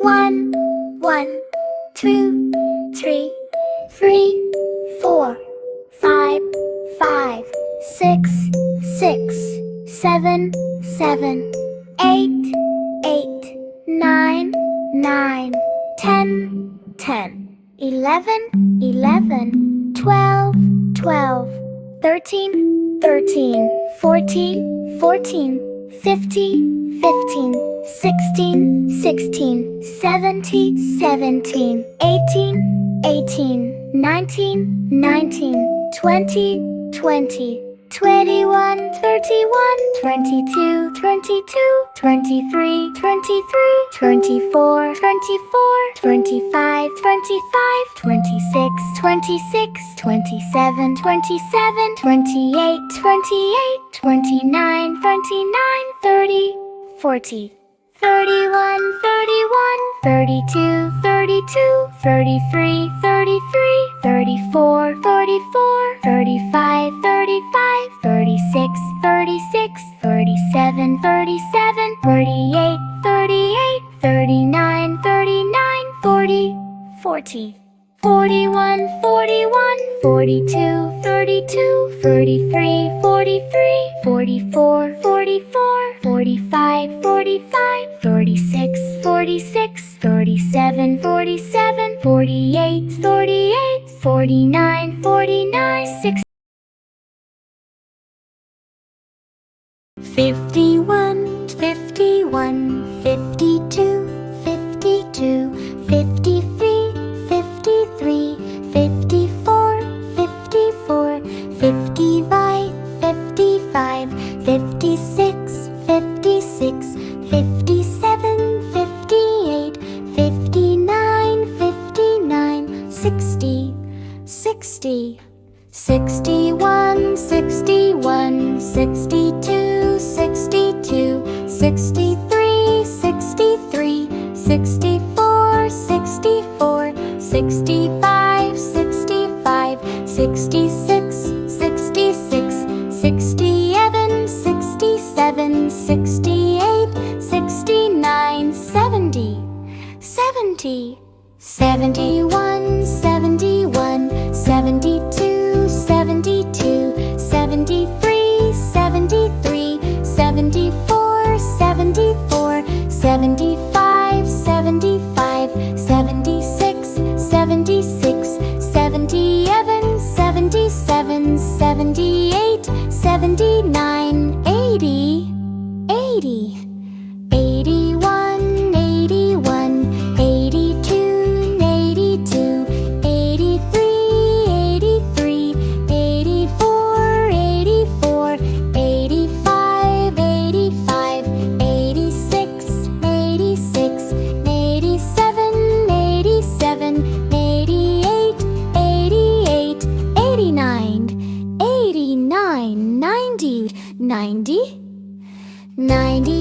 1, 1, 2, 3, 3, 4, 5, 5, 6, 6, 7, 7, 8, 8, 9, 9, 10, 10, 11, 11, 12, 12, 13, 13, 14, 14, 15, 15, 16, 16, 17, 17, 18, 18, 19, 19, 20, 20, 21, 31, 22, 22, 23, 23, 24, 24, 25, 25, 26, 26, 27, 27, 28, 28, 29, 29, 30, 40, 31, 31, 32, 32, 33, 33, 34, 34, 35, 35, 36, 36, 37, 37, 38, 38, 39, 39, 40, 40, 41, 41, 42, 32, 33, 43, 44, 44, 45, 45, 46, 46, 37, 47, 48, 48, 49, 49, 60, 51, 51, 52, 52, 53, 53, 54, 54, 55, 55, 56, 56, 57, 58, 59, 59, 60, 60, 61, 61, 62, 62, 63, 63, 64, 64, 65, 65, 66, 66, 67, 67, 68, 69, 70, 70, 71, 71, 72, 72, 73, 73, 74, 74, 75, 75, 76, 76, 77, 77, 78, 79, 80, 80, 81, 81, 82, 82, 83, 83, 84, 84, 85, 85, 86, 86, 87, 87, 88, 88, 89, 89, 90, 90, 90.